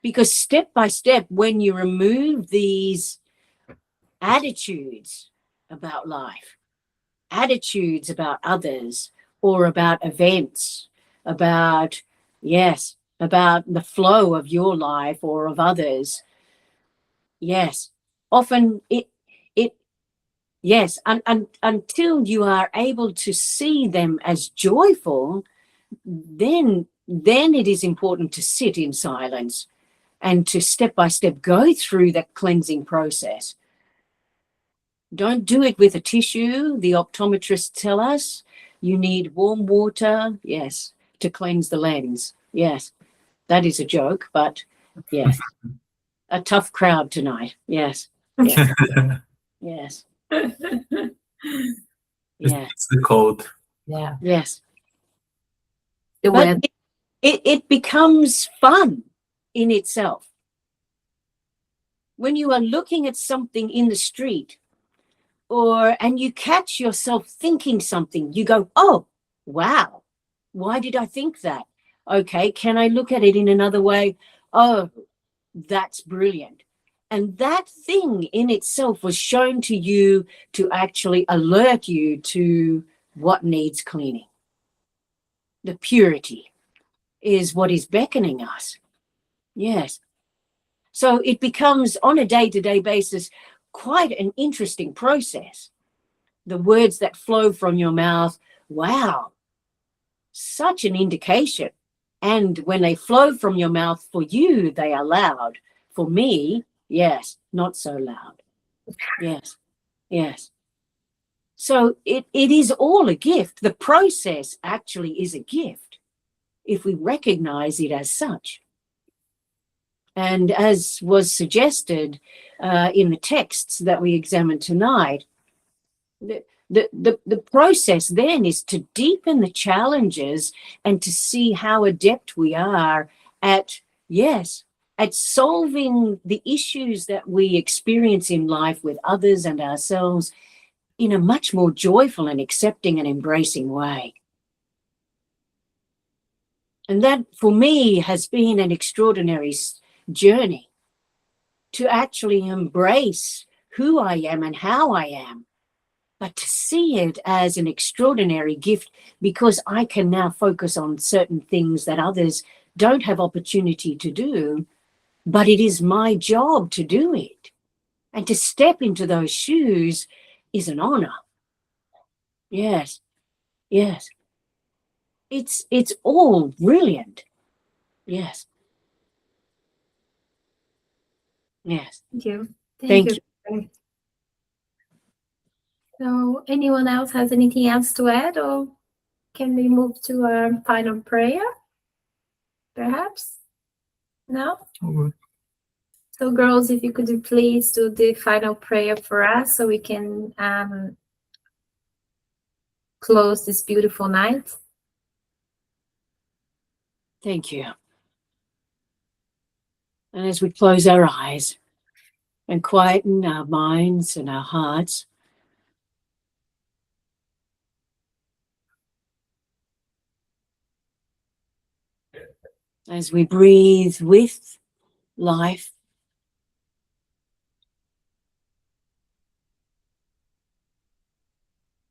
Because step by step, when you remove these attitudes about life, attitudes about others, or about events, about the flow of your life or of others, often until you are able to see them as joyful, then it is important to sit in silence and to step by step go through that cleansing process. Don't do it with a tissue. The optometrists tell us you need warm water, to cleanse the lens. Yes, that is a joke, but yes, a tough crowd tonight. Yes, yes, yes, yes. It's the code. Yeah. Yes. The But way it becomes fun in itself. When you are looking at something in the street, and you catch yourself thinking something, you go, oh, wow, why did I think that? Okay, can I look at it in another way? Oh, that's brilliant. And that thing in itself was shown to you to actually alert you to what needs cleaning. The purity is what is beckoning us. Yes. So it becomes, on a day-to-day basis, quite an interesting process. The words that flow from your mouth, wow, such an indication. And when they flow from your mouth for you, they are loud. For me, yes, not so loud. Yes, yes. So it is all a gift. The process actually is a gift if we recognize it as such. And as was suggested in the texts that we examined tonight, the process then is to deepen the challenges and to see how adept we are at, yes, at solving the issues that we experience in life with others and ourselves in a much more joyful and accepting and embracing way. And that, for me, has been an extraordinary journey to actually embrace who I am and how I am, but to see it as an extraordinary gift because I can now focus on certain things that others don't have opportunity to do, but it is my job to do it. And to step into those shoes is an honor. Yes, yes. It's all brilliant. Yes. Yes. Thank you. Thank you. So anyone else has anything else to add, or can we move to our final prayer? Perhaps? No? So girls, if you could please do the final prayer for us so we can close this beautiful night. Thank you. And as we close our eyes and quieten our minds and our hearts, as we breathe with life,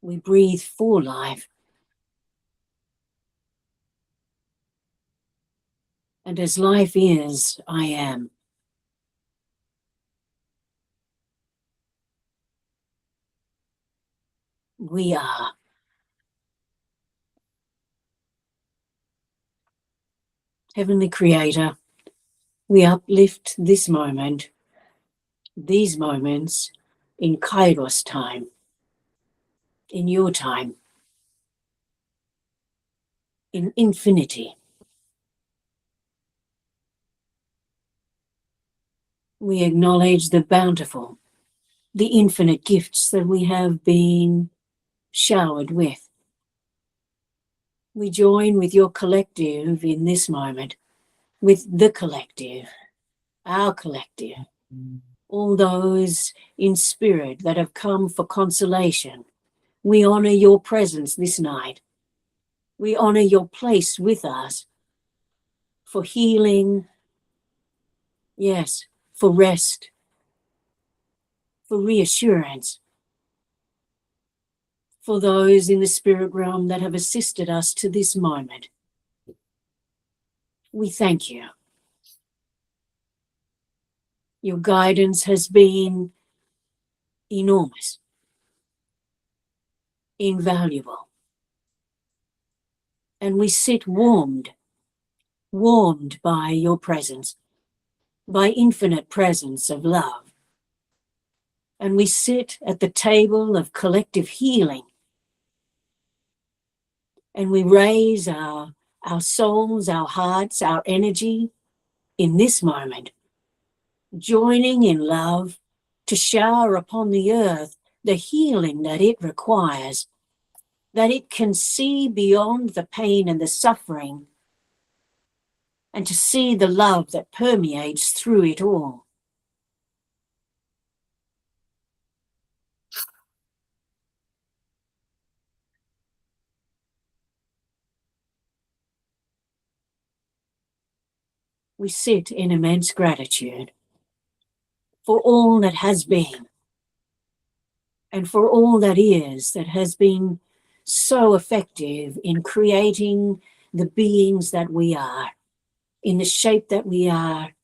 we breathe for life. And as life is, I am. We are. Heavenly Creator, we uplift this moment, these moments in Kairos time, in your time, in infinity. We acknowledge the bountiful, the infinite gifts that we have been showered with. We join with your collective in this moment, with the collective, our collective, all those in spirit that have come for consolation. We honor your presence this night. We honor your place with us for healing, yes, for rest, for reassurance, for those in the spirit realm that have assisted us to this moment. We thank you. Your guidance has been enormous, invaluable. And we sit warmed by your presence, by infinite presence of love. And we sit at the table of collective healing. And we raise our souls, our hearts, our energy in this moment, joining in love to shower upon the earth the healing that it requires, that it can see beyond the pain and the suffering, and to see the love that permeates through it all. We sit in immense gratitude for all that has been and for all that is, that has been so effective in creating the beings that we are, in the shape that we are,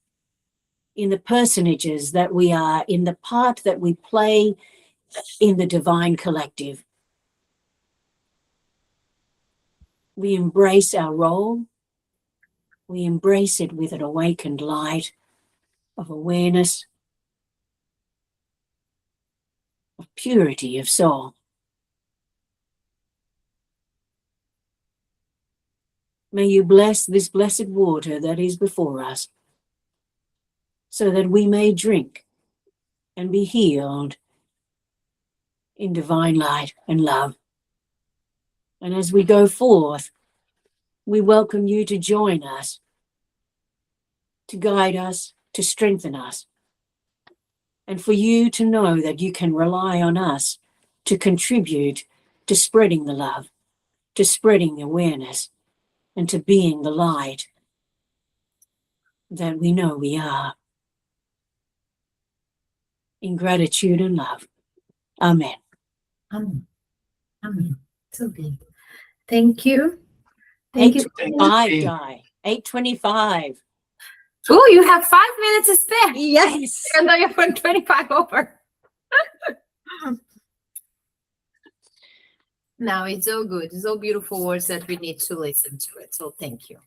in the personages that we are, in the part that we play in the divine collective. We embrace our role. We embrace it with an awakened light. of awareness, of purity of soul. May you bless this blessed water that is before us, so that we may drink and be healed in divine light and love. And as we go forth, we welcome you to join us, to guide us, to strengthen us, and for you to know that you can rely on us to contribute to spreading the love, to spreading the awareness, and to being the light that we know we are. In gratitude and love. Amen. Amen. Amen. So good. Thank you. Thank you. 8:25, Di. 8:25. Oh, you have 5 minutes to spare. Yes. And now you're 25 over. No, it's so good. It's all beautiful words that we need to listen to it. So thank you.